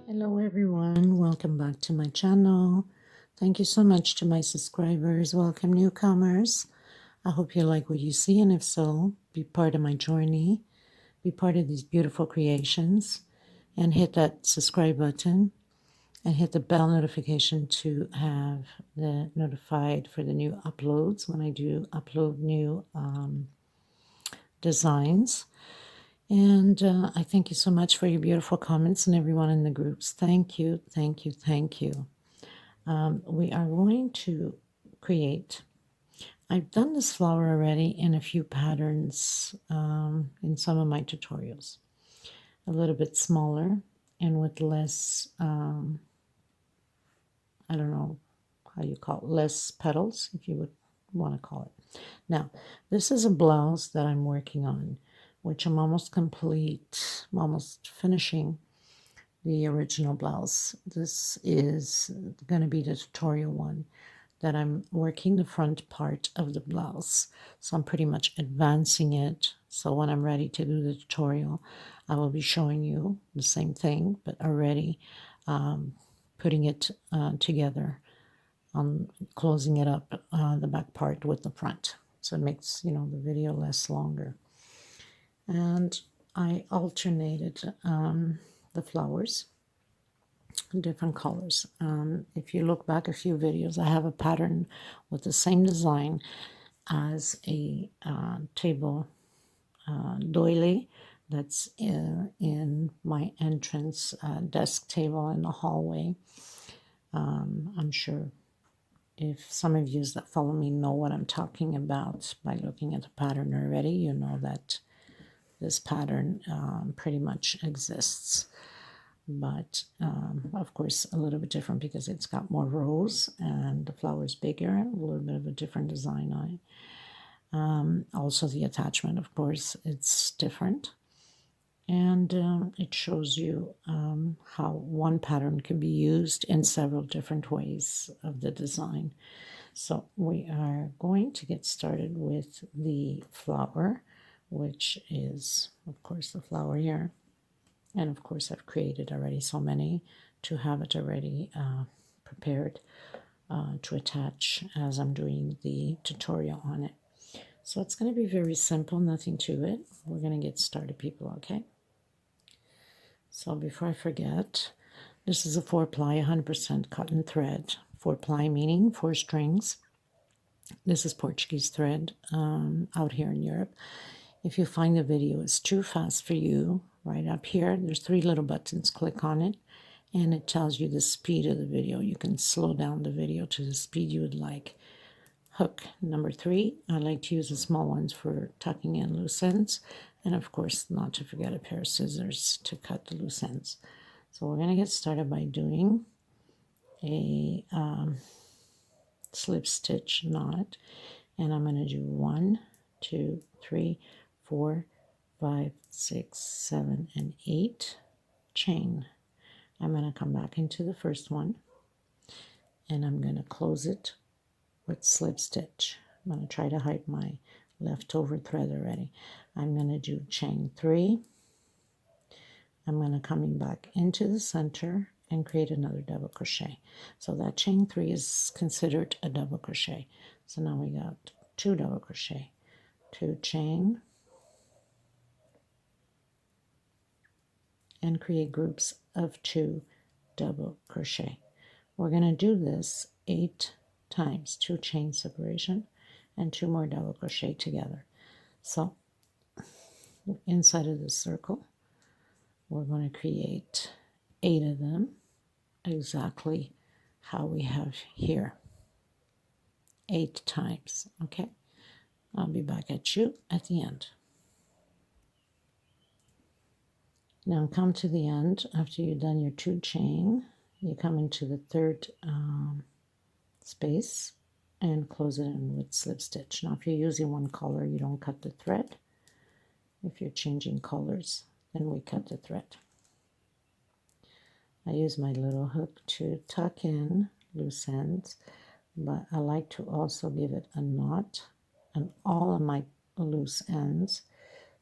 Hello everyone, welcome back to my channel. Thank you so much to my subscribers. Welcome newcomers. I hope you like what you see, and if so, be part of my journey, be part of these beautiful creations, and hit that subscribe button and hit the bell notification to have the notified for the new uploads when I do upload new designs. And I thank you so much for your beautiful comments and everyone in the groups. Thank you, thank you, thank you. We are going to create, I've done this flower already in a few patterns in some of my tutorials. A little bit smaller and with less, I don't know how you call it, less petals, if you would want to call it. Now, this is a blouse that I'm working on, which I'm almost complete, I'm almost finishing the original blouse. This is going to be the tutorial one that I'm working the front part of the blouse. So I'm pretty much advancing it. So when I'm ready to do the tutorial, I will be showing you the same thing, but already putting it together, on closing it up, the back part with the front. So it makes, the video less longer. And I alternated the flowers, different colors. If you look back a few videos, I have a pattern with the same design as a table doily that's in my entrance desk table in the hallway. I'm sure if some of you that follow me know what I'm talking about by looking at the pattern already, you know that this pattern pretty much exists. But of course a little bit different because it's got more rows and the flower is bigger, a little bit of a different design on it. Also the attachment, of course, it's different, and it shows you how one pattern can be used in several different ways of the design. So we are going to get started with the flower, which is of course the flower here. And of course, I've created already so many to have it already prepared to attach as I'm doing the tutorial on it. So it's going to be very simple, nothing to it. We're going to get started, people, okay? So before I forget, this is a 4-ply 100% cotton thread. 4-ply meaning 4 strings. This is Portuguese thread out here in Europe. If you find the video is too fast for you, right up here, there's 3 little buttons. Click on it, and it tells you the speed of the video. You can slow down the video to the speed you would like. Hook number 3. I like to use the small ones for tucking in loose ends, and of course, not to forget a pair of scissors to cut the loose ends. So we're going to get started by doing a slip stitch knot, and I'm going to do 1, 2, 3, 4, 5, 6, 7, and 8 chain. I'm going to come back into the first one, and I'm going to close it with slip stitch. I'm going to try to hide my leftover thread already. I'm going to do chain 3. I'm going to coming back into the center and create another double crochet. So that chain 3 is considered a double crochet. So now we got 2 double crochet, 2 chain, and create groups of 2 double crochet. We're going to do this 8 times, 2 chain separation and 2 more double crochet together. So inside of this circle, we're going to create 8 of them, exactly how we have here, 8 times. Okay, I'll be back at you at the end. Now come to the end. After you've done your 2 chain, you come into the third space and close it in with slip stitch. Now if you're using one color, you don't cut the thread. If you're changing colors, then we cut the thread. I use my little hook to tuck in loose ends, but I like to also give it a knot on all of my loose ends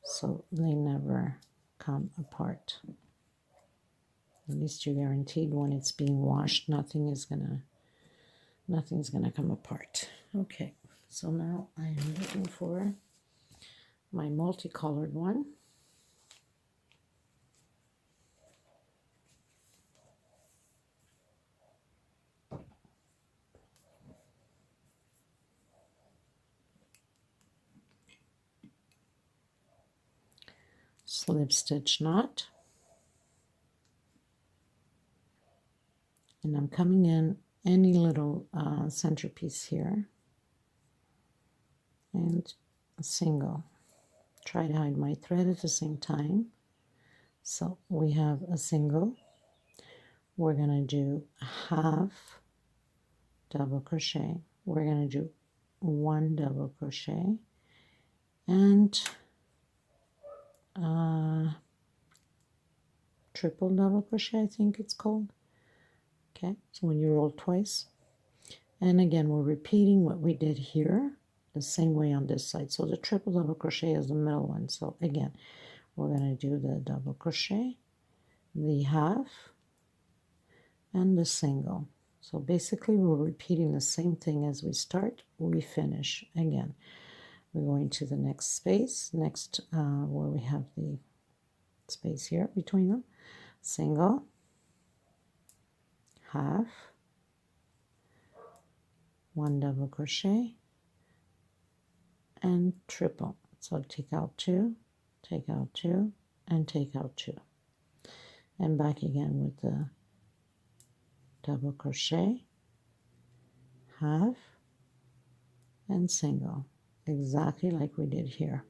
so they never come apart. At least you're guaranteed when it's being washed, nothing's gonna come apart. Okay, so now I am looking for my multicolored one. Slip stitch knot, and I'm coming in any little centerpiece here and a single. Try to hide my thread at the same time. So we have a single. We're going to do half double crochet. We're going to do 1 double crochet and triple double crochet, I think it's called. Okay, so when you roll twice. And again, we're repeating what we did here the same way on this side. So the triple double crochet is the middle one. So again, we're going to do the double crochet, the half, and the single. So basically we're repeating the same thing as we start, we finish. Again, we're going to the next space, next where we have the space here between them. Single, half, 1 double crochet, and triple. So take out 2, take out 2, and take out 2. And back again with the double crochet, half, and single, exactly like we did here.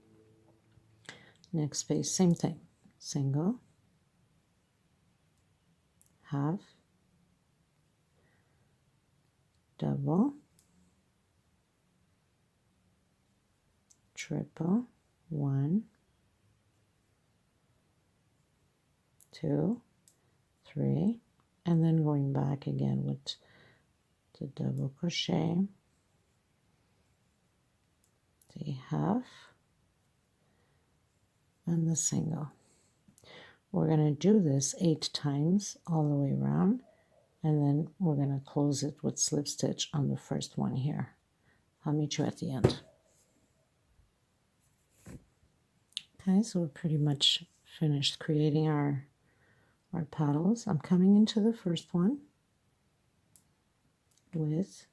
Next space, same thing. Single, half, double, triple, 1, 2, 3, and then going back again with the double crochet, the half, and the single. We're going to do this 8 times all the way around, and then we're going to close it with slip stitch on the first one here. I'll meet you at the end. Okay, so we're pretty much finished creating our petals. I'm coming into the first one with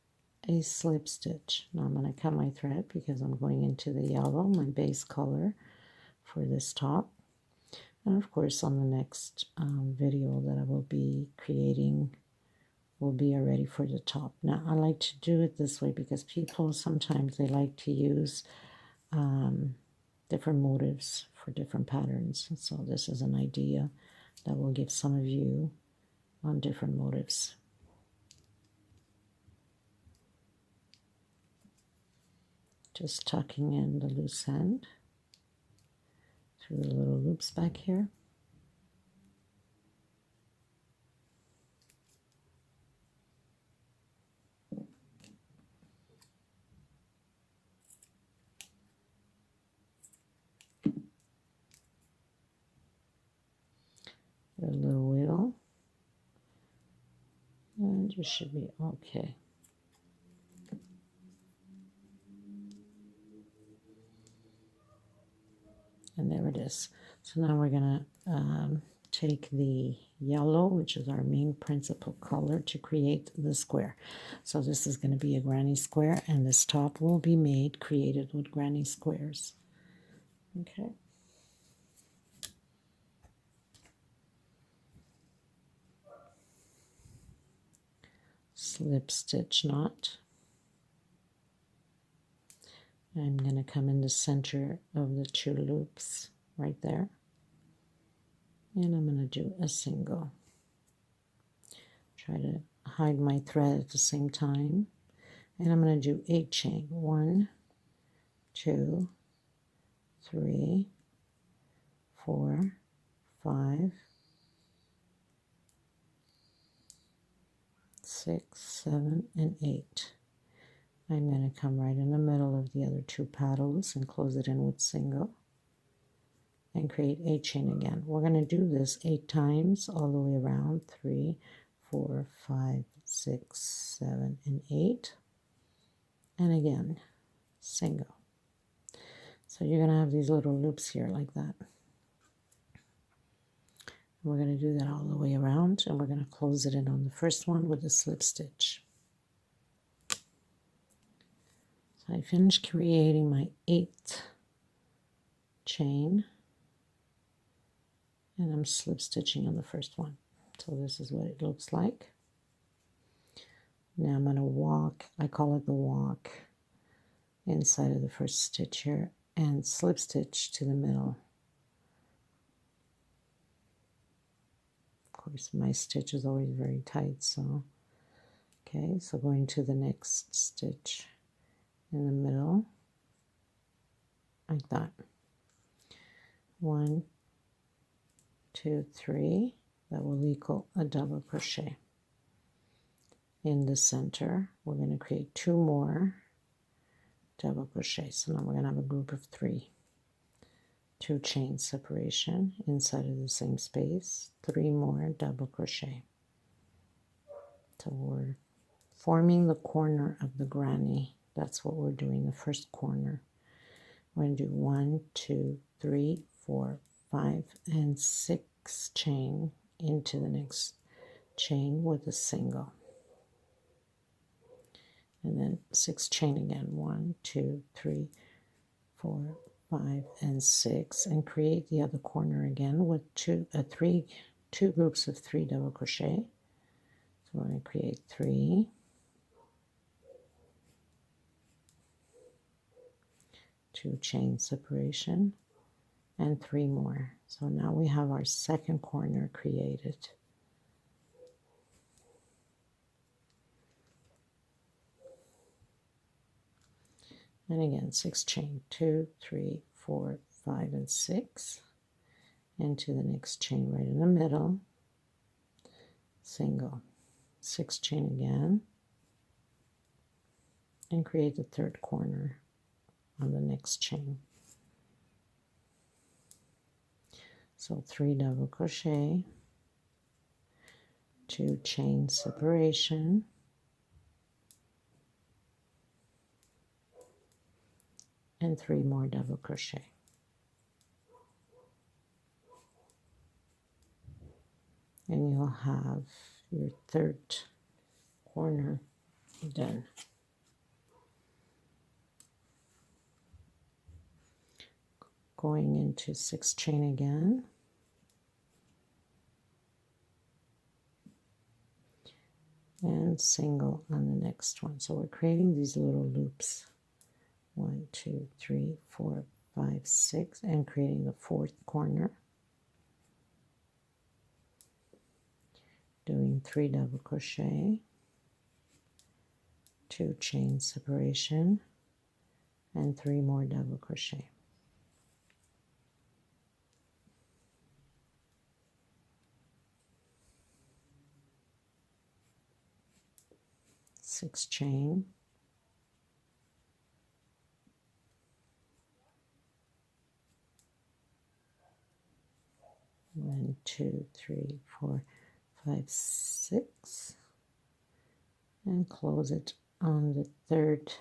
a slip stitch. Now I'm going to cut my thread because I'm going into the yellow, my base color for this top. And of course on the next video that I will be creating will be already for the top. Now I like to do it this way because people sometimes they like to use different motifs for different patterns. So this is an idea that will give some of you on different motifs. Just tucking in the loose end through the little loops back here. A little wiggle, and you should be okay. And there it is. So now we're going to take the yellow, which is our main principal color, to create the square. So this is going to be a granny square, and this top will be created with granny squares. Okay. Slip stitch knot. I'm going to come in the center of the 2 loops right there, and I'm going to do a single. Try to hide my thread at the same time, and I'm going to do 8 chain. 1, 2, 3, 4, 5, 6, 7, and 8. I'm going to come right in the middle of the other 2 petals and close it in with single. and create a chain again. We're going to do this 8 times all the way around. 3, 4, 5, 6, 7, and 8. And again, single. So you're going to have these little loops here like that. We're going to do that all the way around, and we're going to close it in on the first one with a slip stitch. So I finished creating my 8th chain, and I'm slip stitching on the first one. So this is what it looks like. Now I'm going to walk, I call it the walk, inside of the first stitch here and slip stitch to the middle. Of course, my stitch is always very tight, so okay, so going to the next stitch in the middle, like that. 1, 2, 3, that will equal a double crochet. In the center, we're going to create 2 more double crochet. So now we're going to have a group of 3. 2 chain separation inside of the same space, 3 more double crochet. So we're forming the corner of the granny. That's what we're doing, the first corner. We're going to do 1, 2, 3, 4, 5, and 6 chain into the next chain with a single. And then 6 chain again, 1, 2, 3, 4, 5, and 6, and create the other corner again with two groups of 3 double crochet. So we're going to create 3, 2 chain separation, and 3 more. So now we have our second corner created. And again, 6 chain, 2, 3, 4, 5, and 6, into the next chain right in the middle, single, 6 chain again, and create the third corner on the next chain. So 3 double crochet, 2 chain separation, and 3 more double crochet. And you'll have your third corner done. Going into 6 chain again, and single on the next one. So we're creating these little loops. 1, 2, 3, 4, 5, 6, and creating the fourth corner. Doing 3 double crochet, 2 chain separation, and 3 more double crochet. Six chain, one, 2, 3, 4, 5, 6, and close it on the third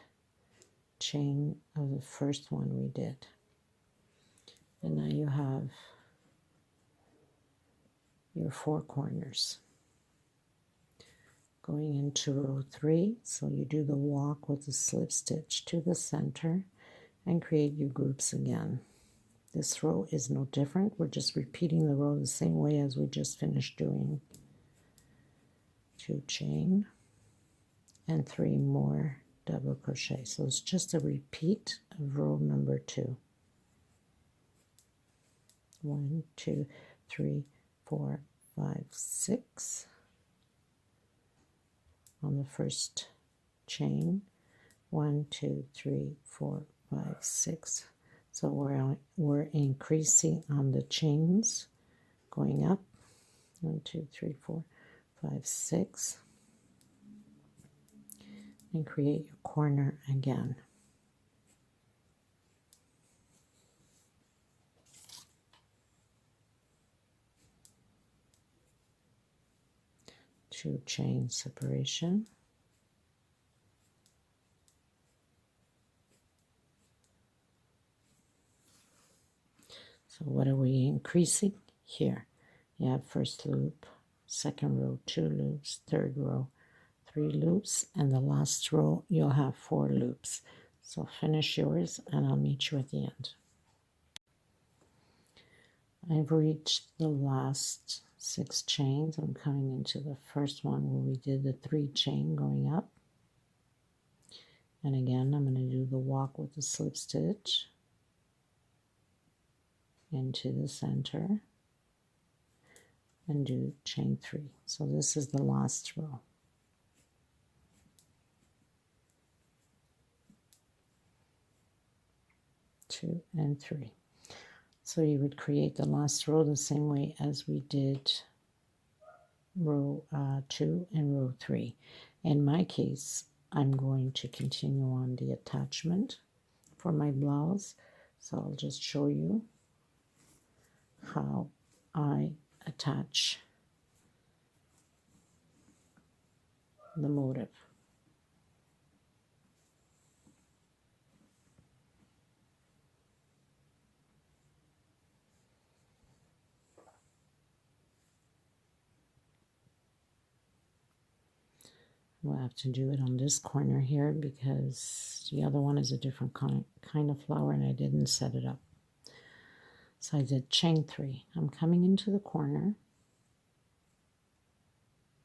chain of the first one we did. And now you have your 4 corners. Going into row 3, so you do the walk with the slip stitch to the center and create your groups again. This row is no different. We're just repeating the row the same way as we just finished doing. 2 chain and 3 more double crochet. So it's just a repeat of row number 2. 1, 2, 3, 4, 5, 6 on the first chain. 1, 2, 3, 4, 5, 6. So we're increasing on the chains, going up. 1, 2, 3, 4, 5, 6, and create your corner again. 2 chain separation. So what are we increasing here? You have first loop, second row 2 loops, third row 3 loops, and the last row you'll have 4 loops. So finish yours and I'll meet you at the end. I've reached the last 6 chains. I'm coming into the first one where we did the 3 chain going up. And again, I'm going to do the walk with the slip stitch into the center and do chain 3. So this is the last row. Two and 3. So you would create the last row the same way as we did row 2 and row 3. In my case, I'm going to continue on the attachment for my blouse. So I'll just show you how I attach the motif. We'll have to do it on this corner here because the other one is a different kind of flower and I didn't set it up. So I did chain 3. I'm coming into the corner.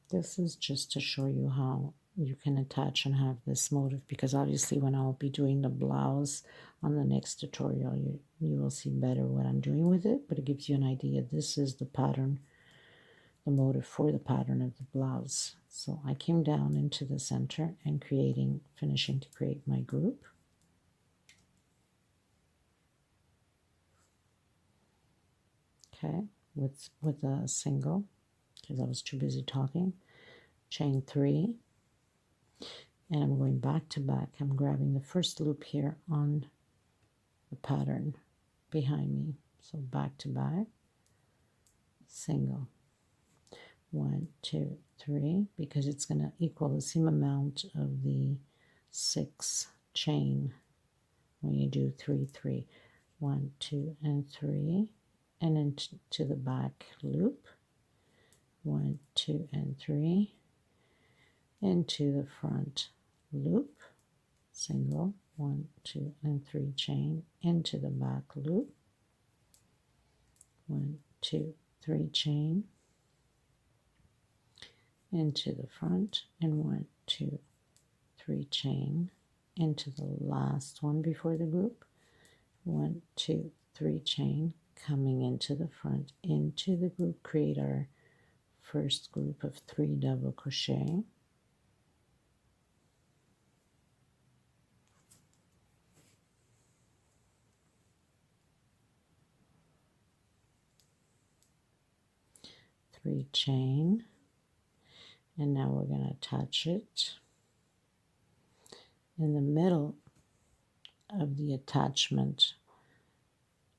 This is just to show you how you can attach and have this motif, because obviously when I'll be doing the blouse on the next tutorial, you will see better what I'm doing with it, but it gives you an idea. This is the pattern, the motif for the pattern of the blouse. So I came down into the center and finishing to create my group. Okay, with a single, because I was too busy talking. Chain 3, and I'm going back to back. I'm grabbing the first loop here on the pattern behind me. So back to back, single. 1, 2, 3, because it's going to equal the same amount of the 6 chain when you do 3, 3. 1, 2, and 3, and into the back loop. 1, 2, and 3, into the front loop, single, 1, 2, and 3 chain, into the back loop, 1, 2, 3 chain, into the front, and 1, 2, 3 chain, into the last one before the group, 1, 2, 3 chain, coming into the front, into the group, create our first group of 3 double crochet, chain, and now we're going to attach it in the middle of the attachment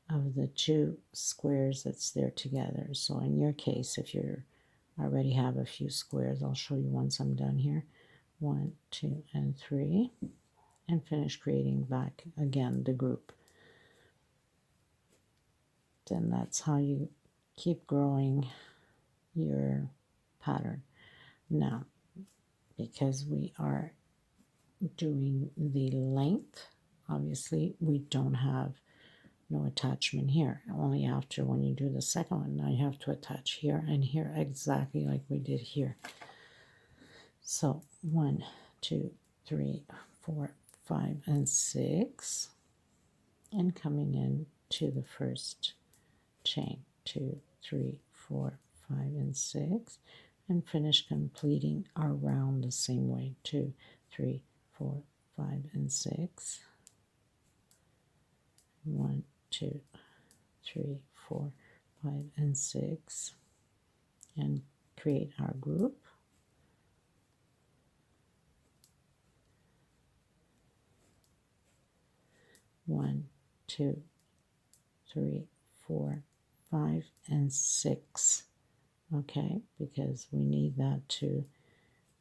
of the 2 squares that's there together. So in your case, if you already have a few squares, I'll show you once I'm done here. 1, 2, and 3, and finish creating back again the group. Then that's how you keep growing your pattern. Now, because we are doing the length, obviously we don't have no attachment here. Only after when you do the second one, now you have to attach here and here exactly like we did here. So 1, 2, 3, 4, 5, and 6, and coming in to the first chain, 2, 3, 4, 5, and 6, and finish completing our round the same way, 2, 3, 4, 5, and 6, 1, 2, 3, 4, 5, and 6, and create our group. One, 2, 3, 4, 5, and 6. Okay, because we need that to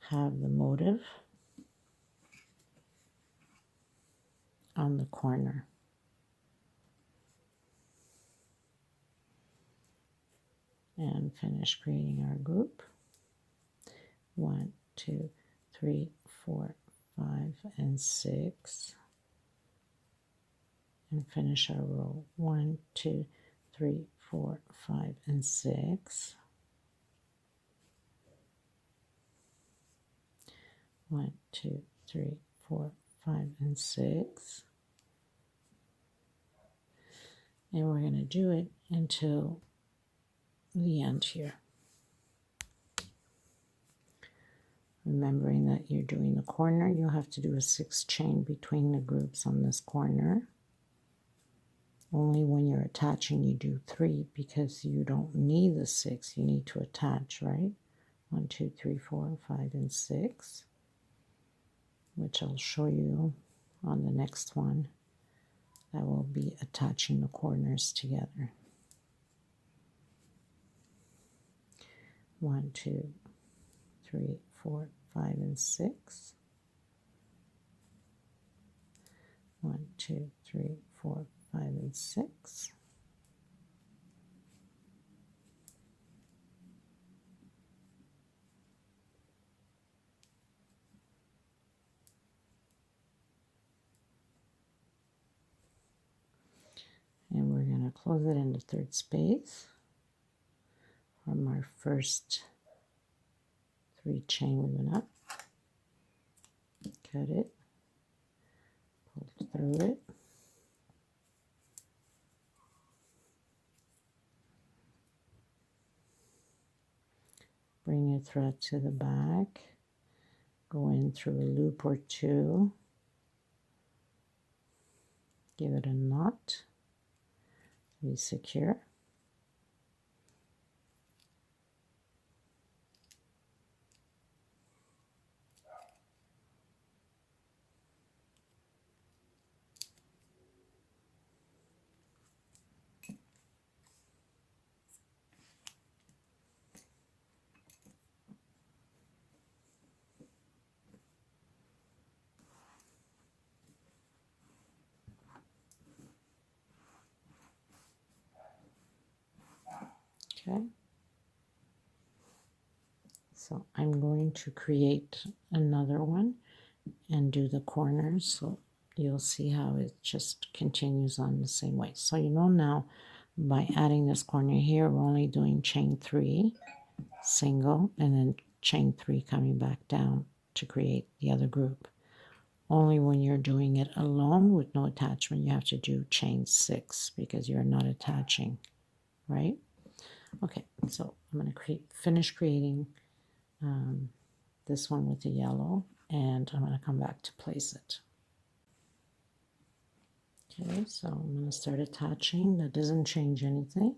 have the motif on the corner. And finish creating our group. 1, 2, 3, 4, 5, and 6. And finish our row. 1, 2, 3, 4, 5, and 6. 1, 2, 3, 4, 5, and 6. And we're going to do it until the end here. Remembering that you're doing the corner, you'll have to do a 6 chain between the groups on this corner. Only when you're attaching you do 3 because you don't need the 6, you need to attach, right? 1, 2, 3, 4, 5, and 6, which I'll show you on the next one. That will be attaching the corners together. 1, 2, 3, 4, 5, and 6. 1, 2, 3, 4, 5, and 6. And we're going to close it in the third space from our first 3 chain we went up. Cut it, pull through it, bring your thread to the back, go in through a loop or 2, give it a knot, be secure. Okay, so I'm going to create another one and do the corners, so you'll see how it just continues on the same way. So you know now by adding this corner here, we're only doing chain 3, single, and then chain 3 coming back down to create the other group. Only when you're doing it alone with no attachment, you have to do chain 6 because you're not attaching, right? Okay, so I'm going to finish creating this one with the yellow, and I'm going to come back to place it. Okay, so I'm going to start attaching. That doesn't change anything.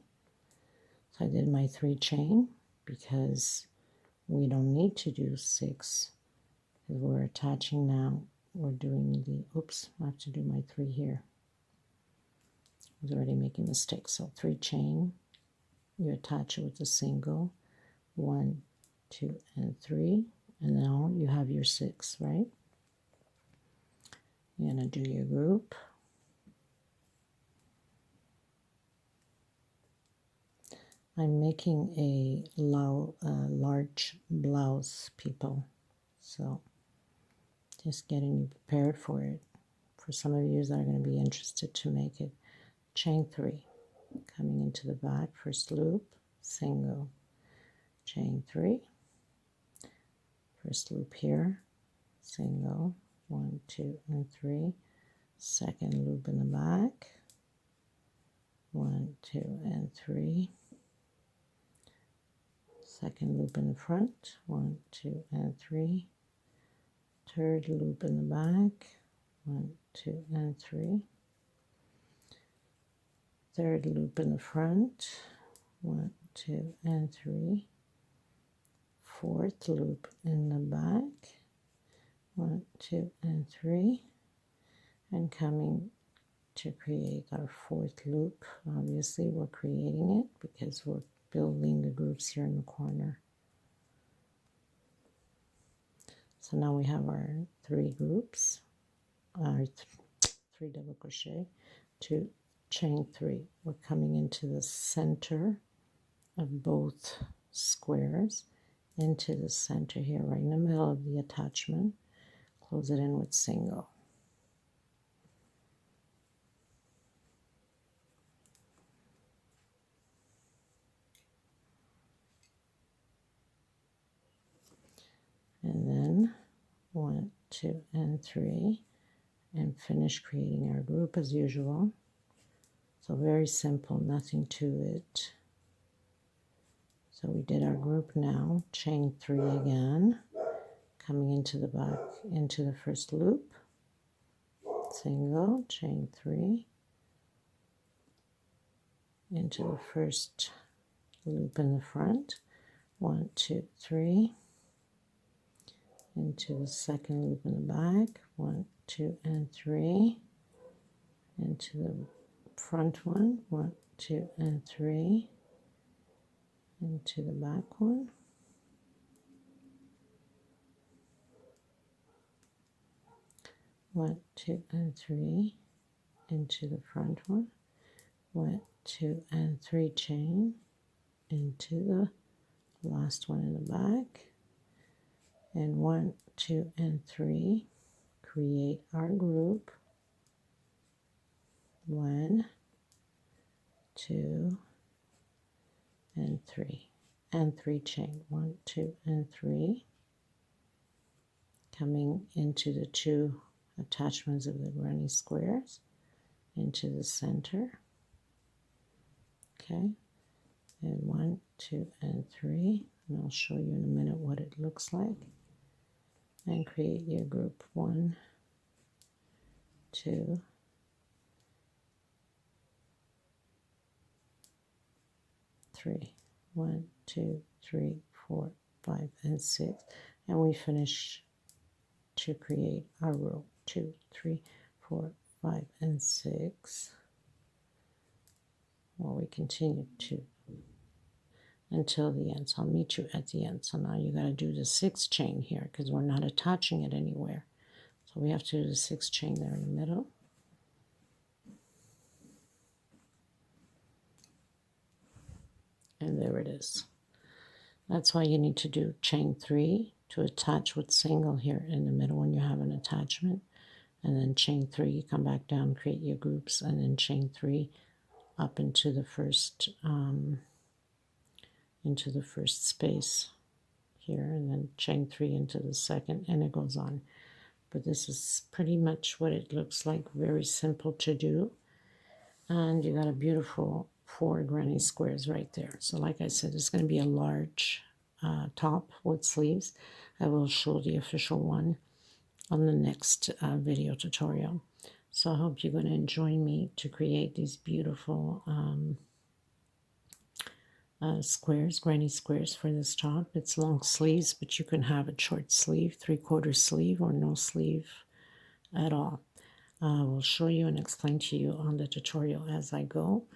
So I did my 3 chain because we don't need to do 6 because we're attaching now. We're doing the, oops, I have to do my 3 here. I was already making mistakes. So 3 chain, you attach it with a single, 1, 2, and 3, and now you have your 6, right? You're going to do your group. I'm making a large blouse, people, so just getting you prepared for it. For some of you that are going to be interested to make it, chain 3, coming into the back, first loop, single, chain 3, first loop here, single, 1, 2, and 3, second loop in the back, 1, 2, and 3, second loop in the front, 1, 2, and 3, third loop in the back, 1, 2, and 3, third loop in the front, 1, 2, and 3, fourth loop in the back, 1, 2, and 3, and coming to create our 4th loop. Obviously we're creating it because we're building the groups here in the corner. So now we have our 3 groups, our 3 double crochet, 2 chain 3. We're coming into the center of both squares, into the center here, right in the middle of the attachment. Close it in with single. And then 1, 2, and 3, and finish creating our group as usual. So very simple, nothing to it. So we did our group now, chain 3 again, coming into the back, into the first loop, single, chain 3, into the first loop in the front, 1, 2, 3, into the second loop in the back, 1, 2, and 3, into the front one, 1, 2, and 3, into the back one, 1, 2, and 3, into the front one, 1, 2, and 3, chain into the last one in the back, and 1, 2, and 3, create our group, 1, 2, and 3, and 3 chain, 1, 2, and 3, coming into the 2 attachments of the granny squares, into the center, okay, and 1, 2, and 3, and I'll show you in a minute what it looks like, and create your group, 1, 2, 3, 1, 2, 3, 4, 5, and 6, and we finish to create our row, 2, 3, 4, 5, and 6. Well, we continue to until the end. So I'll meet you at the end. So now you got to do the 6th chain here because we're not attaching it anywhere. So we have to do the 6th chain there in the middle. And there it is. That's why you need to do chain 3 to attach with single here in the middle when you have an attachment. And then chain 3, you come back down, create your groups, and then chain 3 up into the first space here, and then chain 3 into the second, and it goes on. But this is pretty much what it looks like. Very simple to do, and you got a beautiful 4 granny squares right there. So like I said, it's going to be a large top with sleeves. I will show the official one on the next video tutorial. So I hope you're going to join me to create these beautiful squares, granny squares for this top. It's long sleeves, but you can have a short sleeve, 3/4 sleeve, or no sleeve at all. I will show you and explain to you on the tutorial as I go,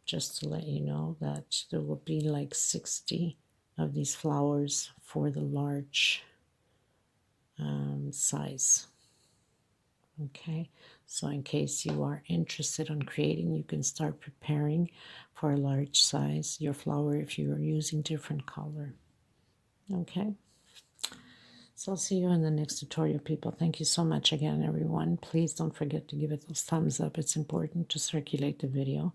just to let you know that there will be like 60 of these flowers for the large size. Okay, so in case you are interested in creating, you can start preparing for a large size, your flower, if you are using different color. Okay, so I'll see you in the next tutorial, people. Thank you so much again, everyone. Please don't forget to give it those thumbs up. It's important to circulate the video.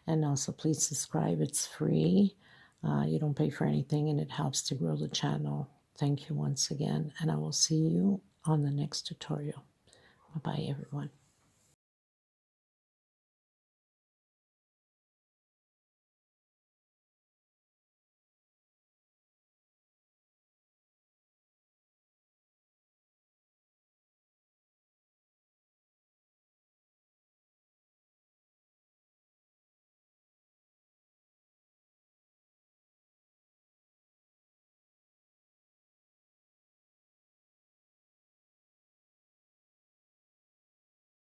And also, please subscribe. It's free. You don't pay for anything, and it helps to grow the channel. Thank you once again, and I will see you on the next tutorial. Bye-bye, everyone.